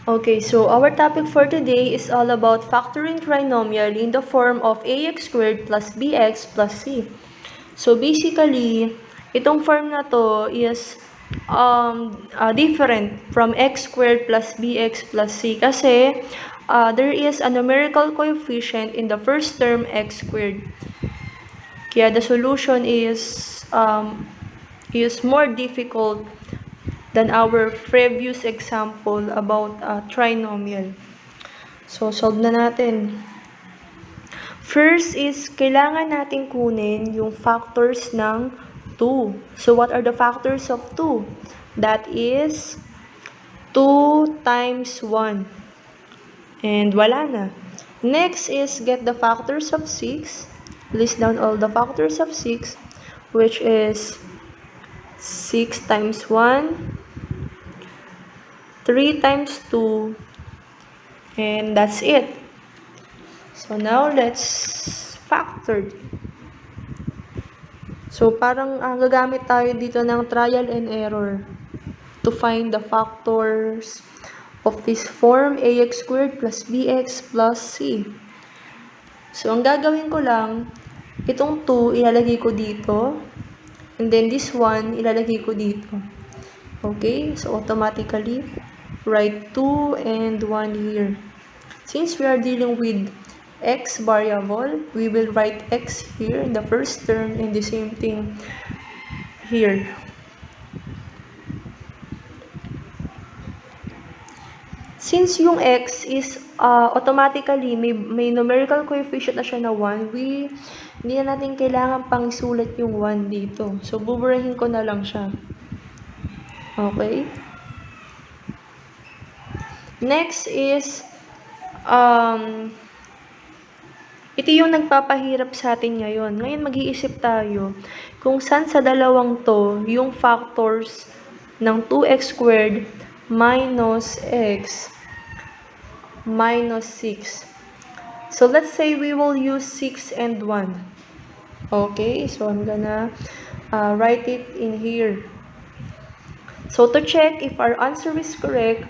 Okay, so our topic for today is all about factoring trinomial in the form of ax² plus bx plus c. So basically, itong form na to is different from x² plus bx plus c kasi there is a numerical coefficient in the first term x². Kaya the solution is more difficult than our previous example about trinomial. So, solve na natin. First is, kailangan natin kunin yung factors ng 2. So, what are the factors of 2? That is 2 times 1. And wala na. Next is, get the factors of 6. List down all the factors of 6, which is 6 times 1, 3 times 2, and that's it. So now let's factor. So parang gagamit tayo dito ng trial and error to find the factors of this form ax² plus bx plus c. So ang gagawin ko lang, itong 2 ilalagay ko dito, and then this 1 ilalagay ko dito. Okay, so automatically write 2 and 1 here. Since we are dealing with x variable, we will write x here in the first term and the same thing here. Since yung x is automatically may numerical coefficient na siya na 1, hindi na natin kailangan pang isulat yung 1 dito. So, buburahin ko na lang siya. Okay? Next is, ito yung nagpapahirap sa atin ngayon. Ngayon, mag-iisip tayo kung saan sa dalawang to yung factors ng 2x² minus x minus 6. So, let's say we will use 6 and 1. Okay, so I'm gonna write it in here. So, to check if our answer is correct,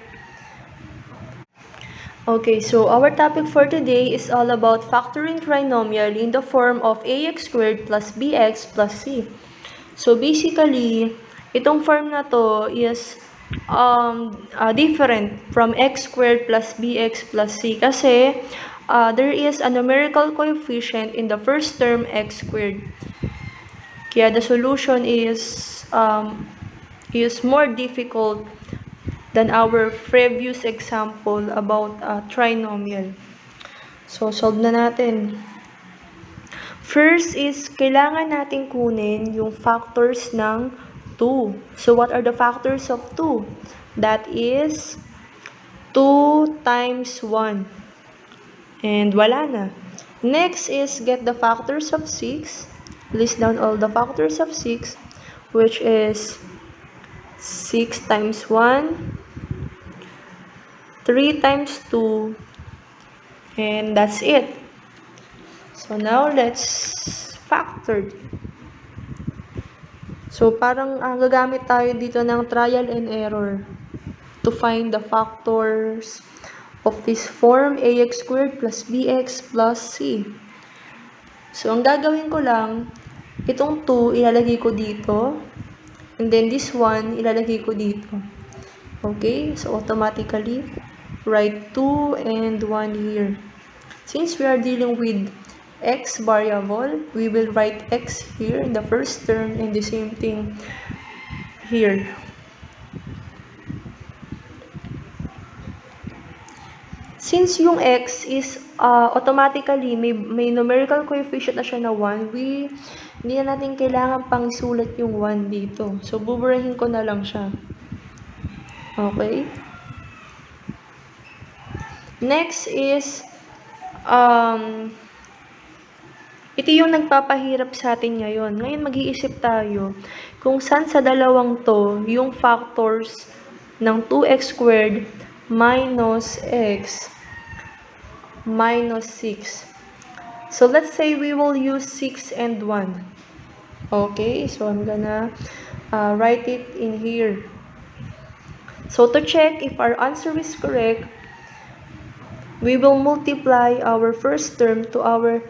okay, so our topic for today is all about factoring trinomial in the form of ax² plus bx plus c. So basically, itong form na to is different from x² plus bx plus c kasi there is a numerical coefficient in the first term x². Kaya the solution is more difficult than our previous example about trinomial. So, solve na natin. First is, kailangan natin kunin yung factors ng 2. So, what are the factors of 2? That is 2 times 1. And wala na. Next is, get the factors of 6. List down all the factors of 6, which is 6 times 1, 3 times 2, and that's it. So now let's factor. So parang gagamit tayo dito ng trial and error to find the factors of this form ax² plus bx plus c. So ang gagawin ko lang, itong 2 ilalagay ko dito, and then this 1 ilalagay ko dito. Okay, so automatically write 2 and 1 here. Since we are dealing with x variable, we will write x here in the first term and the same thing here. Since yung x is automatically may numerical coefficient na siya na 1, hindi na natin kailangan pang isulat yung 1 dito. So, buburahin ko na lang siya. Okay? Next is, ito yung nagpapahirap sa atin ngayon. Ngayon, mag-iisip tayo kung saan sa dalawang to yung factors ng 2x² minus x minus 6. So, let's say we will use 6 and 1. Okay, so I'm gonna write it in here. So to check if our answer is correct, we will multiply our first term to our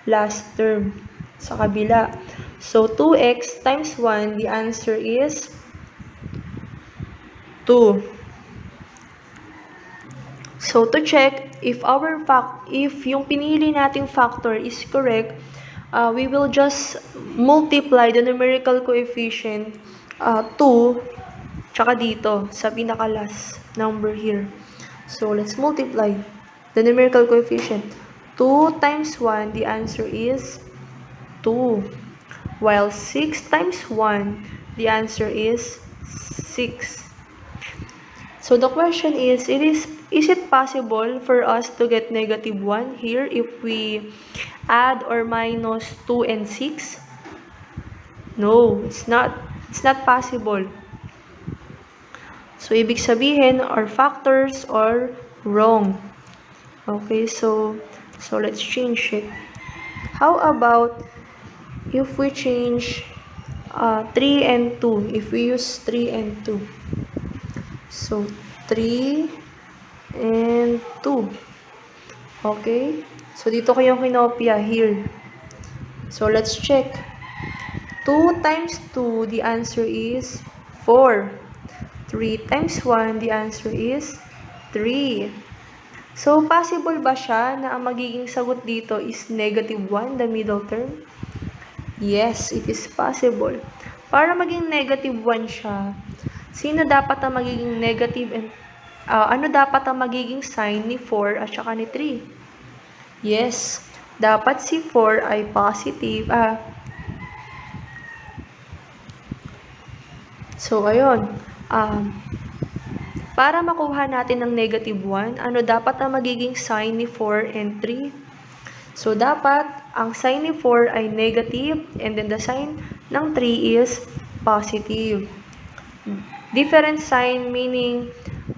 last term sa kabila. So 2x times 1, the answer is 2. So to check if yung pinili nating factor is correct, we will just multiply the numerical coefficient 2 tsaka dito sa pinaka-last number here. So let's multiply the numerical coefficient. 2 times 1, the answer is 2. While 6 times 1, the answer is 6. So the question is it possible for us to get negative 1 here if we add or minus 2 and 6? No, it's not. It's not possible. So, ibig sabihin, our factors are wrong. Okay, so let's change it. How about if we change 3 and 2? If we use 3 and 2. So, 3 and 2. Okay? So, dito ko yung kinopya here. So, let's check. 2 times 2, the answer is 4. 3 times 1, the answer is 3. So, possible ba siya na ang magiging sagot dito is negative 1, the middle term? Yes, it is possible. Para maging negative 1 siya, sino dapat ang magiging negative and ano dapat ang magiging sign ni 4 at saka ni 3? Yes, dapat si 4 ay positive. So, ayun. Para makuha natin ng negative 1, ano dapat ang magiging sign ni 4 and 3? So, dapat ang sign ni 4 ay negative and then the sign ng 3 is positive. Different sign meaning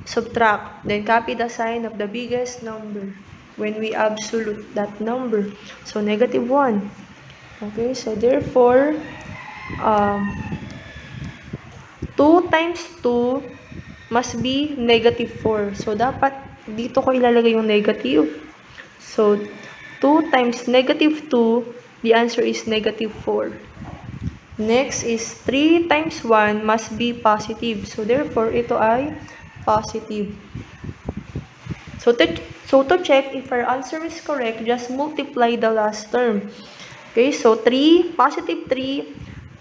subtract. Then, copy the sign of the biggest number when we absolute that number. So, negative 1. Okay, so therefore, 2 times 2 must be negative 4. So, dapat dito ko ilalagay yung negative. So, 2 times negative 2, the answer is negative 4. Next is 3 times 1 must be positive. So, therefore, ito ay positive. So, to check if our answer is correct, just multiply the last term. Okay, so 3, positive 3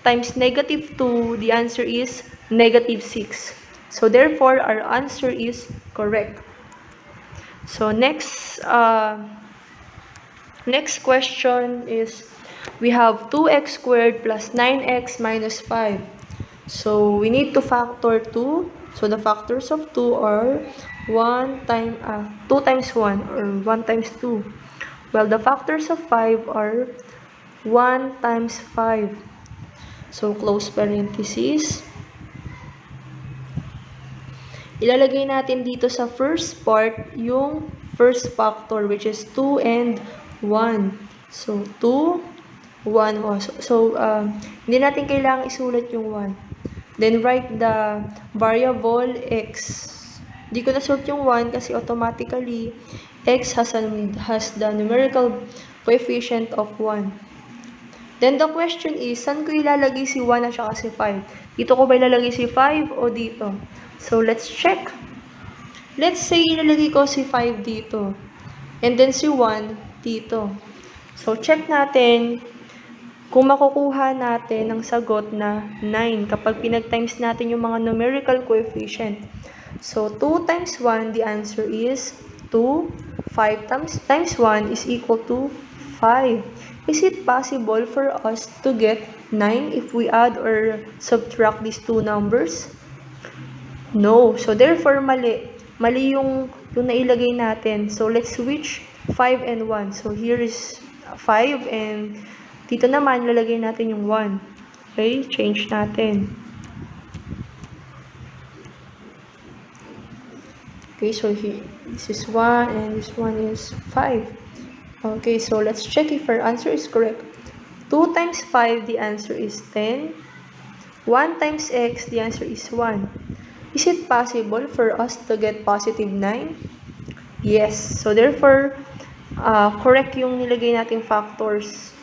times negative 2, the answer is negative 6. So, therefore, our answer is correct. So, next question is, we have 2x squared plus 9x minus 5. So, we need to factor 2. So, the factors of 2 are 2 times 1 or 1 times 2. While the factors of 5 are 1 times 5. So, close parenthesis. Ilalagay natin dito sa first part yung first factor which is 2 and 1. So, 2, 1 also. So, hindi natin kailangang isulat yung 1. Then, write the variable x. Hindi ko nasulat yung 1 kasi automatically x has the numerical coefficient of 1. Then, the question is, saan ko ilalagay si 1 at saka si 5? Dito ko ba ilalagay si 5 o dito? So, let's check. Let's say, ilalagay ko si 5 dito. And then, si 1 dito. So, check natin kung makukuha natin ang sagot na 9 kapag pinag-times natin yung mga numerical coefficient. So, 2 times 1, the answer is 2. 5 times 1 is equal to 5. Is it possible for us to get 9 if we add or subtract these two numbers? No. So, therefore, mali. Mali yung nailagay natin. So, let's switch 5 and 1. So, here is 5 and dito naman, lalagay natin yung 1. Okay? Change natin. Okay, so here, this is 1 and this one is 5. Okay, so let's check if our answer is correct. 2 times 5, the answer is 10. 1 times x, the answer is 1. Is it possible for us to get positive 9? Yes. So, therefore, correct yung nilagay nating factors.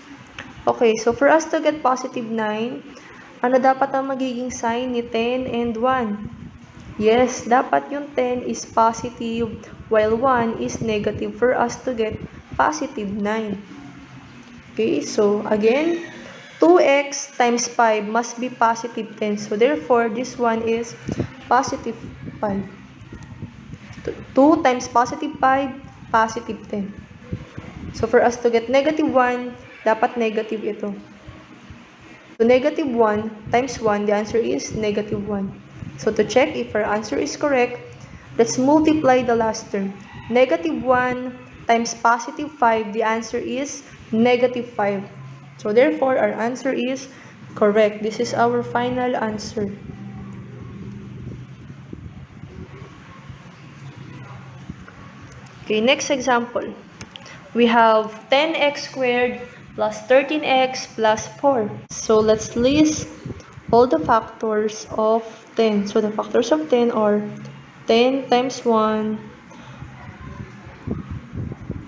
Okay, so for us to get positive 9, ano dapat ang magiging sign ni 10 and 1? Yes, dapat yung 10 is positive while 1 is negative for us to get positive 9. Okay, so again, 2x times 5 must be positive 10. So therefore, this one is positive 5. 2 times positive 5, positive 10. So for us to get negative 1, dapat negative ito. So negative 1 times 1, the answer is negative 1. So to check if our answer is correct, let's multiply the last term. Negative 1 times positive 5, the answer is negative 5. So therefore, our answer is correct. This is our final answer. Okay, next example. We have 10x squared plus 13x plus 4. So let's list all the factors of 10. So the factors of 10 are 10 times 1,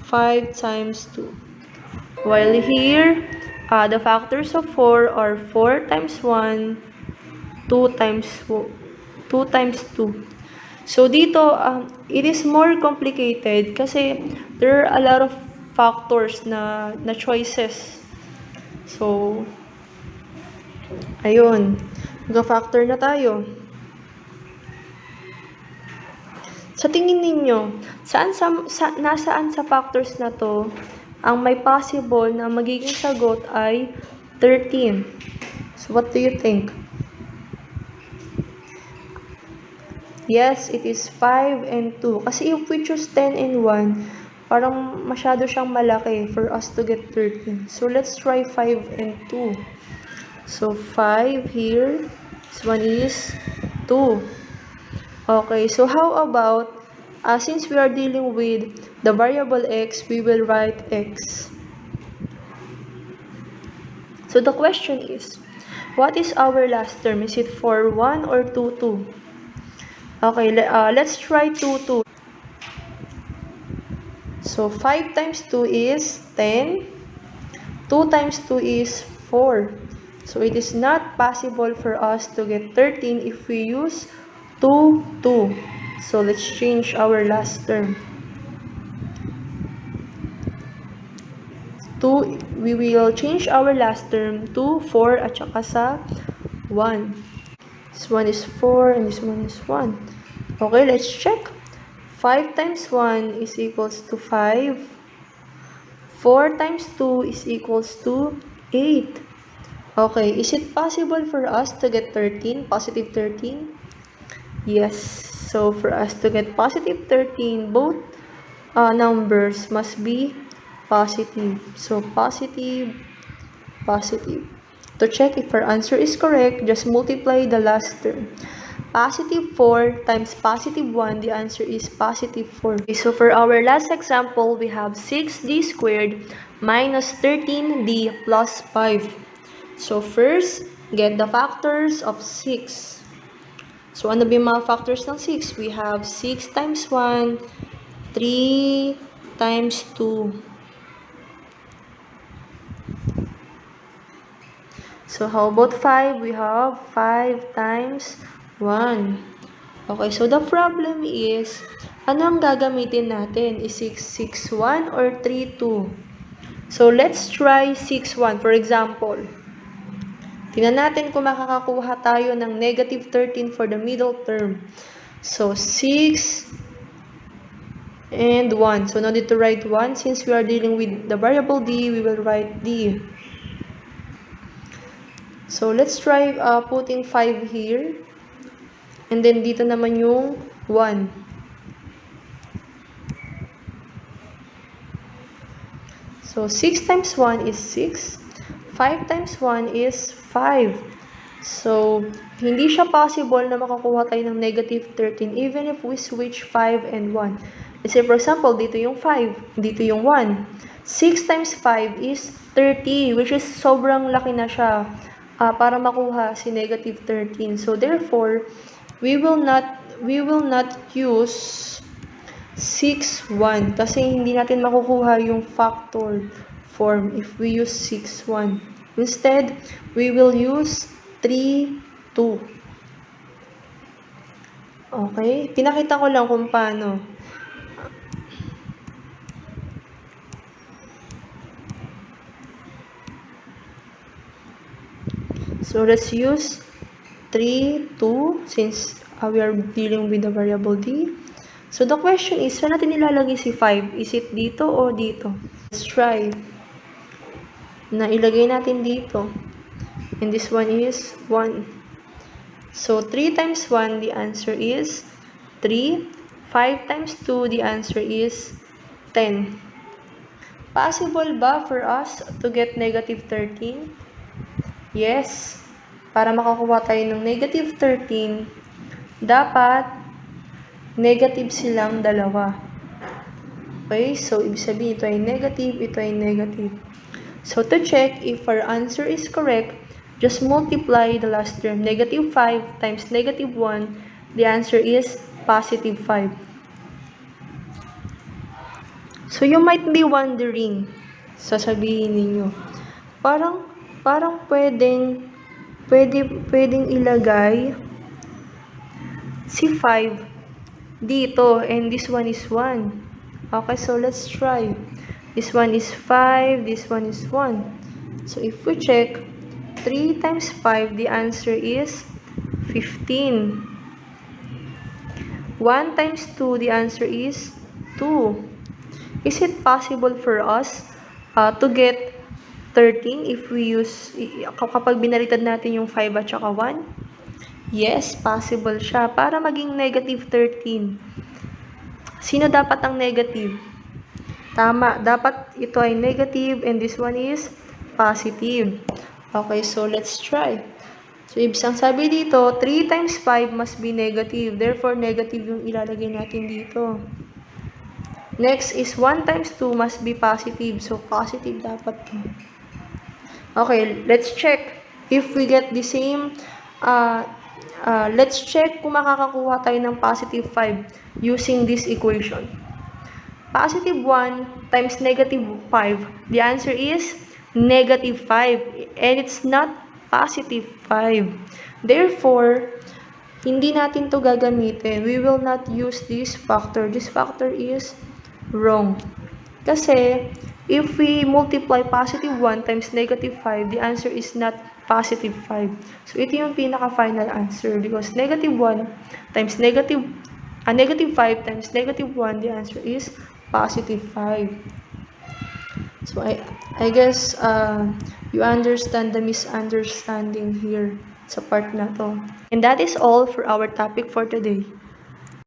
5 times 2. While here, the factors of 4 are 4 times 1, 2 times 2. So dito, it is more complicated kasi there are a lot of factors na choices. So, ayun. Mag-factor na tayo. Sa tingin ninyo, nasaan sa factors na to ang may possible na magiging sagot ay 13? So, what do you think? Yes, it is 5 and 2. Kasi if we choose 10 and 1, parang masyado siyang malaki for us to get 13. So, let's try 5 and 2. So, 5 here. This one is 2. Okay, so how about, since we are dealing with the variable x, we will write x. So, the question is, what is our last term? Is it 4, 1 or 2, 2? Okay, let's try 2, 2. So, 5 times 2 is 10. 2 times 2 is 4. So, it is not possible for us to get 13 if we use 2, 2. So, let's change our last term. 2, we will change our last term to 4 at saka sa 1. This one is 4 and this one is 1. Okay, let's check. 5 times 1 is equals to 5. 4 times 2 is equals to 8. Okay, is it possible for us to get 13, positive 13? Yes. So, for us to get positive 13, both numbers must be positive. So, positive, positive. To check if our answer is correct, just multiply the last term. Positive 4 times positive 1, the answer is positive 4. Okay, so for our last example, we have 6d squared minus 13d plus 5. So first, get the factors of 6. So ano ba yung mga factors ng 6? We have 6 times 1, 3 times 2. So, how about 5? We have 5 times 1. Okay, so the problem is, ano ang gagamitin natin? Is 6, 1 or 3, 2? So, let's try 6, 1. For example, tingnan natin kung makakakuha tayo ng negative 13 for the middle term. So, 6 and 1. So, no need to write 1. Since we are dealing with the variable d, we will write d. So, let's try putting 5 here. And then, dito naman yung 1. So, 6 times 1 is 6. 5 times 1 is 5. So, hindi siya possible na makakuha tayo ng negative 13 even if we switch 5 and 1. Let's say, for example, dito yung 5, dito yung 1. 6 times 5 is 30, which is sobrang laki na siya. para makuha si negative 13. So therefore, we will not use 6,1 kasi hindi natin makukuha yung factored form if we use 6,1. Instead, we will use 3,2. Okay? Pinakita ko lang kung paano. So let's use 3,2 since we are dealing with the variable d. So the question is, saan natin ilalagay si 5? Is it dito o dito? Let's try na ilagay natin dito. And this one is 1. So 3 times 1, the answer is 3. 5 times 2, the answer is 10. Possible ba for us to get negative 13? Yes. Para makakuha tayo ng negative 13, dapat negative silang dalawa. Okay, so ibig sabihin ito ay negative, ito ay negative. So to check if our answer is correct, just multiply the last term. Negative 5 times negative 1, the answer is positive 5. So you might be wondering, sasabihin ninyo, parang pwedeng ilagay si 5 dito and this one is 1. Okay, so let's try. This one is 5, this one is 1. So if we check 3 times 5, the answer is 15. 1 times 2, the answer is 2. Is it possible for us to get 13 if we use, kapag binaliktad natin yung 5 at saka 1? Yes, possible siya. Para maging negative 13. Sino dapat ang negative? Tama, dapat ito ay negative and this one is positive. Okay, so let's try. So, ibig sabi dito, 3 times 5 must be negative. Therefore, negative yung ilalagay natin dito. Next is 1 times 2 must be positive. So, positive dapat. Okay, let's check if we get the same. Let's check kung makakakuha tayo ng positive 5 using this equation. Positive 1 times negative 5. The answer is negative 5. And it's not positive 5. Therefore, hindi natin to gagamitin. We will not use this factor. This factor is wrong. Kasi, if we multiply positive 1 times negative 5, the answer is not positive 5. So, ito yung pinaka-final answer because negative 1 times negative 5 times negative 1, the answer is positive 5. So, I guess you understand the misunderstanding here sa part na to. And that is all for our topic for today.